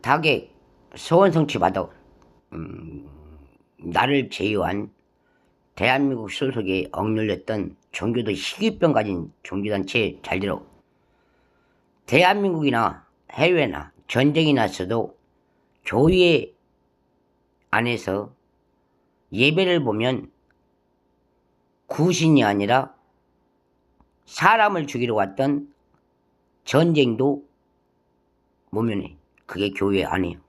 닭의 소원 성취받아 나를 제외한 대한민국 소속에 억눌렸던 종교도 희귀병 가진 종교단체 잘 들어. 대한민국이나 해외나 전쟁이 났어도 교회 안에서 예배를 보면 구신이 아니라 사람을 죽이러 왔던 전쟁도 모면해. 그게 교회 안이에요.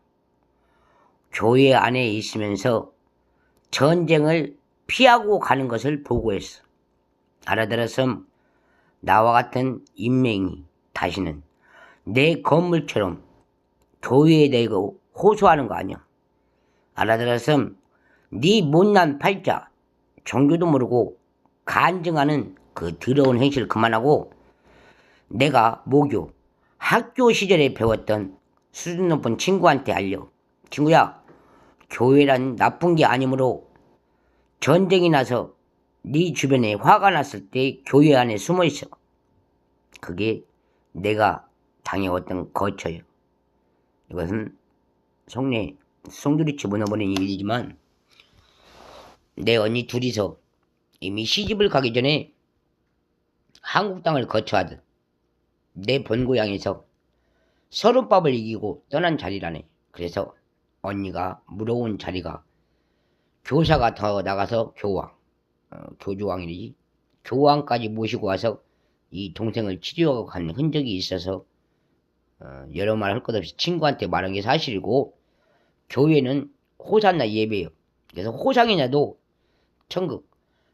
교회 안에 있으면서 전쟁을 피하고 가는 것을 보고했어. 알아들었음 나와 같은 인명이 다시는 내 건물처럼 교회에 대고 호소하는 거 아니야. 알아들었음 네 못난 팔자 종교도 모르고 간증하는 그 더러운 행실을 그만하고 내가 모교 학교 시절에 배웠던 수준 높은 친구한테 알려. 친구야, 교회란 나쁜 게 아니므로 전쟁이 나서 네 주변에 화가 났을 때 교회 안에 숨어 있어. 그게 내가 당해왔던 거처예요. 이것은 속내 송두리째 무너버린 일이지만 내 언니 둘이서 이미 시집을 가기 전에 한국 땅을 거처하듯 내 본고향에서 서른밥을 이기고 떠난 자리라네. 그래서 언니가 물어온 자리가 교사가 더 나가서 교황, 교주왕이지. 교황까지 모시고 와서 이 동생을 치료하고 간 흔적이 있어서 여러 말 할 것 없이 친구한테 말한 게 사실이고, 교회는 호산나 예배예요. 그래서 호상이냐도 천국,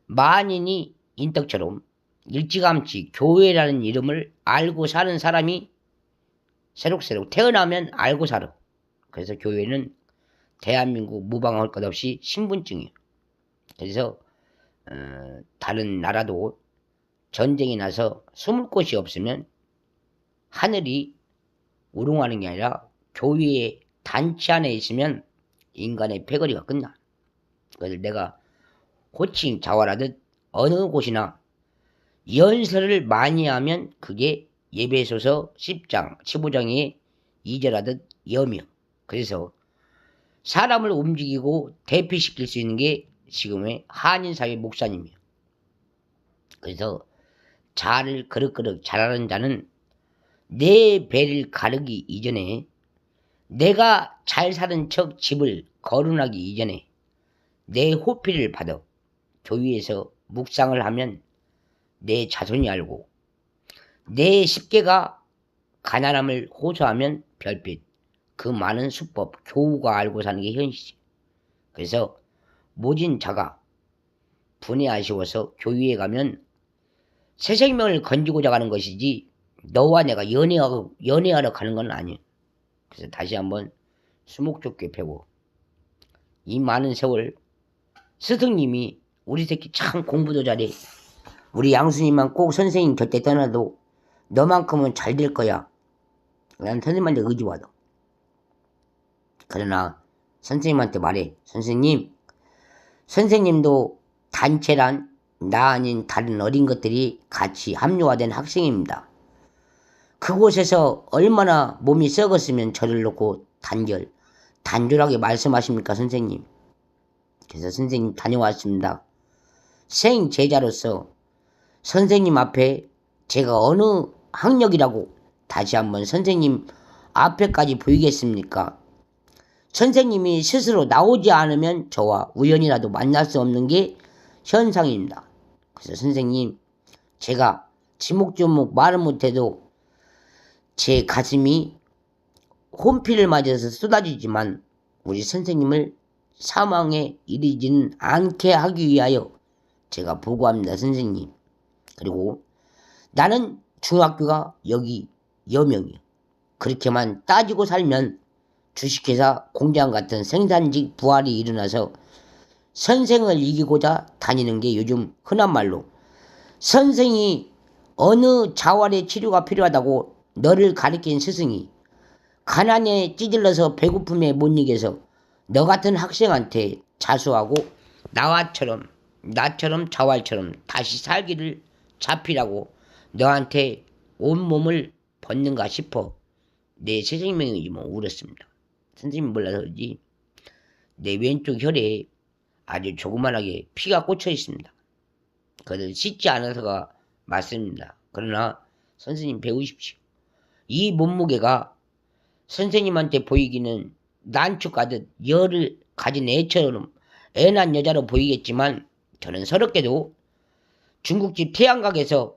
만인이 인덕처럼 일찌감치 교회라는 이름을 알고 사는 사람이 새록새록 태어나면 알고 살아. 그래서 교회는 대한민국 무방할 것 없이 신분증이에요. 그래서 다른 나라도 전쟁이 나서 숨을 곳이 없으면 하늘이 우롱하는 게 아니라 교회의 단체 안에 있으면 인간의 패거리가 끝나. 그래서 내가 호칭 자활하듯 어느 곳이나 연설을 많이 하면 그게 예배소서 10장, 15장의 2절하듯 염이요. 그래서 사람을 움직이고 대피시킬 수 있는 게 지금의 한인사회 목사님이에요. 그래서 잘을 그릇그릇 잘하는 자는 내 배를 가르기 이전에, 내가 잘 사는 척 집을 거론하기 이전에 내 호피를 받아 교회에서 묵상을 하면 내 자손이 알고, 내 십계가 가난함을 호소하면 별빛, 그 많은 수법, 교우가 알고 사는 게 현실이지. 그래서 모진 자가 분이 아쉬워서 교회에 가면 새 생명을 건지고자 가는 것이지 너와 내가 연애하러 가는 건 아니에요. 그래서 다시 한번 수목좋게 배워. 이 많은 세월 스승님이 우리 새끼 참 공부도 잘해. 우리 양수님만 꼭 선생님 곁에 떠나도 너만큼은 잘 될 거야. 난 선생님한테 의지받아. 그러나 선생님한테 말해. 선생님도 단체란 나 아닌 다른 어린 것들이 같이 합류화된 학생입니다. 그곳에서 얼마나 몸이 썩었으면 저를 놓고 단절하게 말씀하십니까, 선생님? 그래서 선생님 다녀왔습니다. 생제자로서 선생님 앞에 제가 어느 학력이라고 다시 한번 선생님 앞에까지 보이겠습니까? 선생님이 스스로 나오지 않으면 저와 우연이라도 만날 수 없는 게 현상입니다. 그래서 선생님, 제가 지목조목 말은 못해도 제 가슴이 혼피를 맞아서 쏟아지지만 우리 선생님을 사망에 이르지는 않게 하기 위하여 제가 보고합니다, 선생님. 그리고 나는 중학교가 여기 여명이에요. 그렇게만 따지고 살면 주식회사 공장 같은 생산직 부활이 일어나서 선생을 이기고자 다니는 게 요즘 흔한 말로, 선생이 어느 자활의 치료가 필요하다고 너를 가르친 스승이 가난에 찌들러서 배고픔에 못 이겨서 너 같은 학생한테 자수하고 나처럼 자활처럼 다시 살기를 잡히라고 너한테 온몸을 벗는가 싶어 내 새 생명이지만 울었습니다. 선생님이 몰라서 그런지 내 왼쪽 혈에 아주 조그만하게 피가 꽂혀 있습니다. 그것을 씻지 않아서가 맞습니다. 그러나 선생님 배우십시오. 이 몸무게가 선생님한테 보이기는 난축하듯 열을 가진 애처럼 애난 여자로 보이겠지만 저는 서럽게도 중국집 태양각에서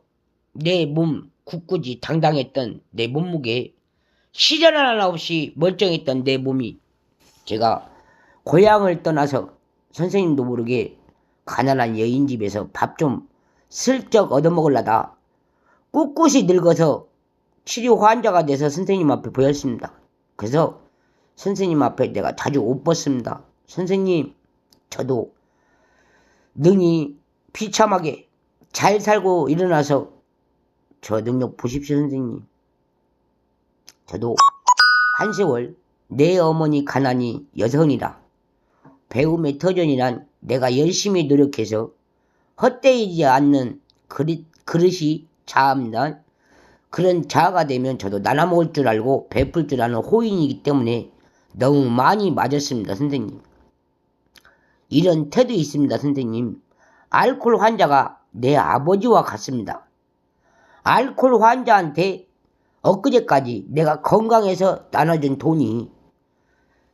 내 몸 굳굳이 당당했던 내 몸무게 시련 하나 없이 멀쩡했던 내 몸이 제가 고향을 떠나서 선생님도 모르게 가난한 여인집에서 밥 좀 슬쩍 얻어먹으려다 꿋꿋이 늙어서 치료 환자가 돼서 선생님 앞에 보였습니다. 그래서 선생님 앞에 내가 자주 옷 벗습니다. 선생님, 저도 능히 비참하게 잘 살고 일어나서 저 능력 보십시오, 선생님. 저도 한 세월 내 어머니 가난이 여성이라 배움의 터전이란 내가 열심히 노력해서 헛되이지 않는 그릇이 자합니다. 그런 자아가 되면 저도 나눠 먹을 줄 알고 베풀 줄 아는 호인이기 때문에 너무 많이 맞았습니다, 선생님. 이런 태도 있습니다, 선생님. 알코올 환자가 내 아버지와 같습니다. 알코올 환자한테 엊그제까지 내가 건강해서 나눠준 돈이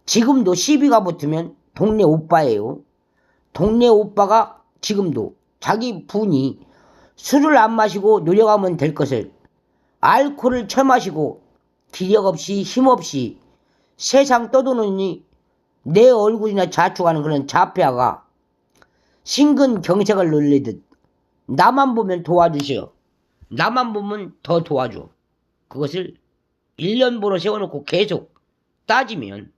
지금도 시비가 붙으면 동네 오빠예요. 동네 오빠가 지금도 자기 분이 술을 안 마시고 노력하면 될 것을 알코올을 처마시고 기력 없이 힘없이 세상 떠도느니 내 얼굴이나 자축하는 그런 자폐아가 심근경색을 놀리듯 나만 보면 도와주시오. 나만 보면 더 도와줘. 그것을 1년보로 세워놓고 계속 따지면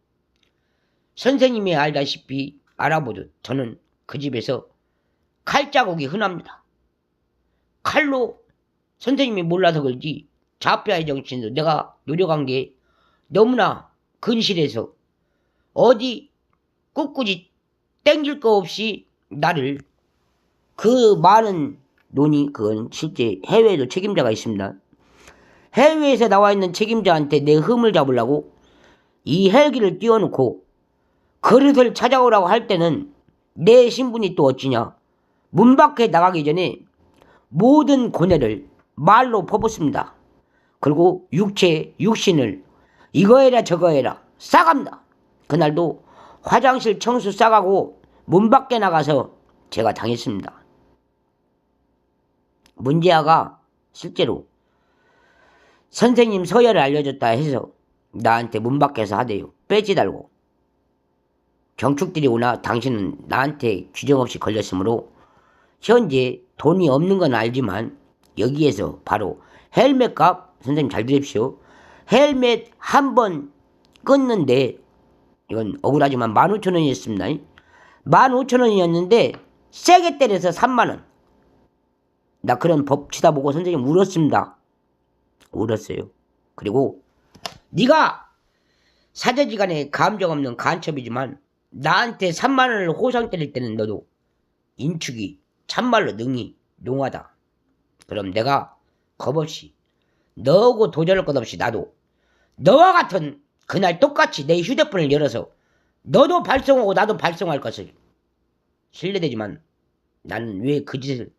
선생님이 알다시피 알아보듯 저는 그 집에서 칼자국이 흔합니다. 칼로 선생님이 몰라서 그런지 자폐아의 정신도 내가 노력한 게 너무나 근실해서 어디 꿋꿋이 땡길 거 없이 나를 그 많은 논의 그건 실제 해외에도 책임자가 있습니다. 해외에서 나와 있는 책임자한테 내 흠을 잡으려고 이 헬기를 띄워놓고 그릇을 찾아오라고 할 때는 내 신분이 또 어찌냐. 문 밖에 나가기 전에 모든 고뇌를 말로 퍼붓습니다. 그리고 육신을 이거 해라 저거 해라 싸갑니다. 그날도 화장실 청소 싸가고 문 밖에 나가서 제가 당했습니다. 문제아가 실제로 선생님 서열을 알려줬다 해서 나한테 문 밖에서 하대요. 배지 달고. 경축들이 오나 당신은 나한테 규정 없이 걸렸으므로 현재 돈이 없는 건 알지만 여기에서 바로 헬멧 값 선생님 잘 들으십시오. 헬멧 한 번 끊는데 이건 억울하지만 15,000원이었습니다. 15,000원이었는데 세게 때려서 30,000원. 나 그런 법 치다보고 선생님 울었습니다. 울었어요. 그리고 네가 사제지간에 감정 없는 간첩이지만 나한테 30,000원을 호상 때릴 때는 너도 인축이 참말로 능히 농하다. 그럼 내가 겁없이 너하고 도전할 것 없이 나도 너와 같은 그날 똑같이 내 휴대폰을 열어서 너도 발송하고 나도 발송할 것을 실례되지만 나는 왜 그 짓을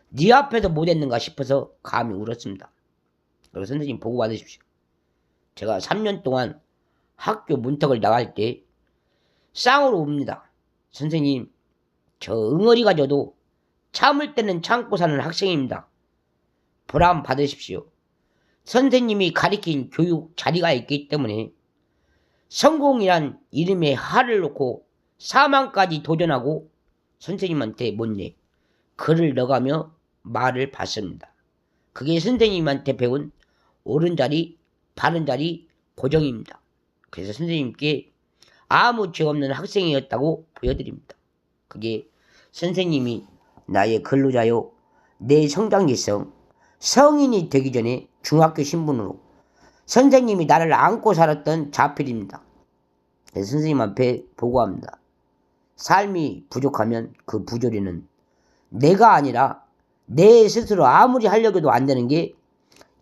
네 앞에서 못했는가 싶어서 감히 울었습니다. 그리고 선생님 보고 받으십시오. 제가 3년 동안 학교 문턱을 나갈 때 쌍으로 웁니다. 선생님, 저 응어리가 져도 참을 때는 참고 사는 학생입니다. 보람 받으십시오. 선생님이 가리킨 교육 자리가 있기 때문에 성공이란 이름에 할을 놓고 사망까지 도전하고 선생님한테 못내 글을 넣어가며 말을 받습니다. 그게 선생님한테 배운 옳은 자리, 바른 자리, 고정입니다. 그래서 선생님께 아무 죄 없는 학생이었다고 보여드립니다. 그게 선생님이 나의 근로자요, 내 성장기성, 성인이 되기 전에 중학교 신분으로 선생님이 나를 안고 살았던 자필입니다. 그래서 선생님 앞에 보고합니다. 삶이 부족하면 그 부조리는 내가 아니라 내 스스로 아무리 하려고 해도 안 되는 게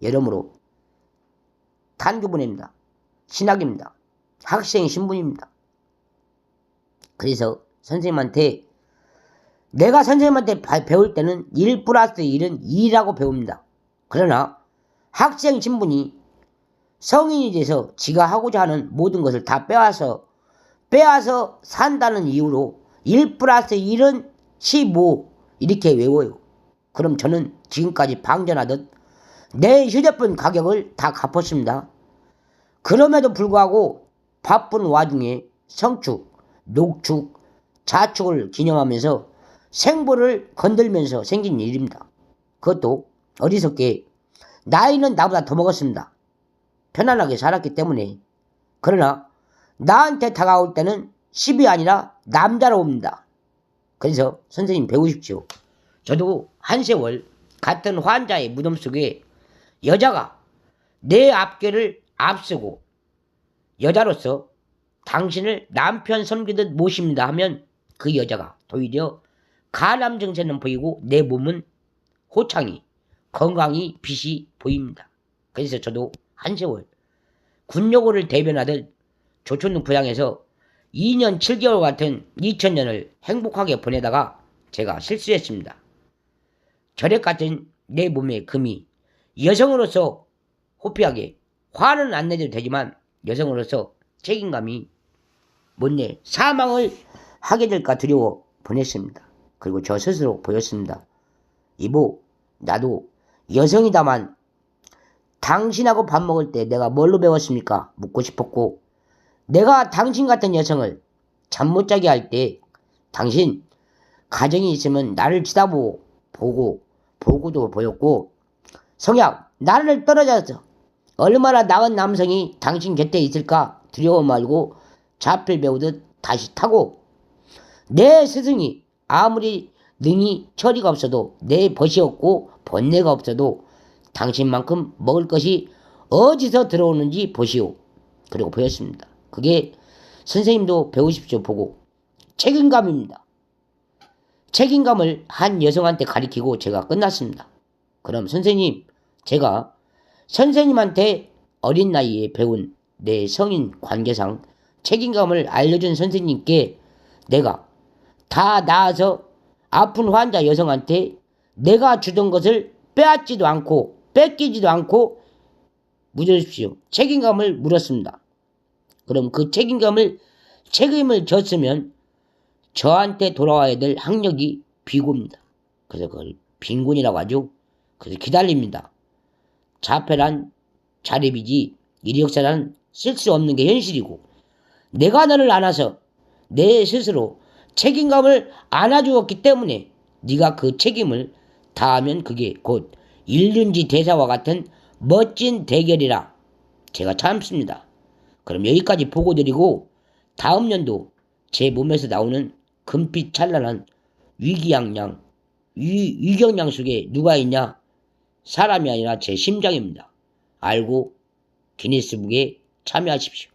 여러모로 탄교 보냅니다. 신학입니다. 학생 신분입니다. 그래서 선생님한테 내가 선생님한테 배울 때는 1 플러스 1은 2라고 배웁니다. 그러나 학생 신분이 성인이 돼서 지가 하고자 하는 모든 것을 다 빼앗아 산다는 이유로 1 플러스 1은 15 이렇게 외워요. 그럼 저는 지금까지 방전하듯 내 휴대폰 가격을 다 갚았습니다. 그럼에도 불구하고 바쁜 와중에 성축, 녹축, 자축을 기념하면서 생보를 건들면서 생긴 일입니다. 그것도 어리석게 나이는 나보다 더 먹었습니다. 편안하게 살았기 때문에. 그러나 나한테 다가올 때는 10이 아니라 남자로 옵니다. 그래서 선생님 배우십시오. 저도 한 세월 같은 환자의 무덤 속에 여자가 내 앞길을 앞서고 여자로서 당신을 남편 섬기듯 모십니다 하면 그 여자가 오히려 간암 증세는 보이고 내 몸은 호창이 건강이 빛이 보입니다. 그래서 저도 한 세월 군요고를 대변하듯 조촌동 부양에서 2년 7개월 같은 2000년을 행복하게 보내다가 제가 실수했습니다. 절액 같은 내 몸의 금이 여성으로서 호피하게 화는 안 내도 되지만 여성으로서 책임감이 못내 사망을 하게 될까 두려워 보냈습니다. 그리고 저 스스로 보였습니다. 이보, 나도 여성이다만 당신하고 밥 먹을 때 내가 뭘로 배웠습니까? 묻고 싶었고, 내가 당신 같은 여성을 잠 못 자게 할 때 당신 가정이 있으면 나를 보고도 보였고, 성약 나를 떨어져서 얼마나 나은 남성이 당신 곁에 있을까 두려워 말고 자필 배우듯 다시 타고, 내 스승이 아무리 능히 처리가 없어도 내 벗이 없고 번뇌가 없어도 당신만큼 먹을 것이 어디서 들어오는지 보시오. 그리고 보였습니다. 그게 선생님도 배우십시오 보고 책임감입니다. 책임감을 한 여성한테 가리키고 제가 끝났습니다. 그럼 선생님, 제가 선생님한테 어린 나이에 배운 내 성인 관계상 책임감을 알려준 선생님께 내가 다 나아서 아픈 환자 여성한테 내가 주던 것을 빼앗지도 않고 뺏기지도 않고 묻으십시오. 책임감을 물었습니다. 그럼 그 책임을 졌으면 저한테 돌아와야 될 학력이 비고입니다. 그래서 그걸 빈곤이라고 하죠. 그래서 기다립니다. 자폐란 자립이지 이력서란 쓸 수 없는 게 현실이고, 내가 너를 안아서 내 스스로 책임감을 안아주었기 때문에 네가 그 책임을 다하면 그게 곧 일륜지 대사와 같은 멋진 대결이라 제가 참습니다. 그럼 여기까지 보고드리고, 다음 연도 제 몸에서 나오는 금빛 찬란한 위경양 속에 누가 있냐? 사람이 아니라 제 심장입니다. 알고 기네스북에 참여하십시오.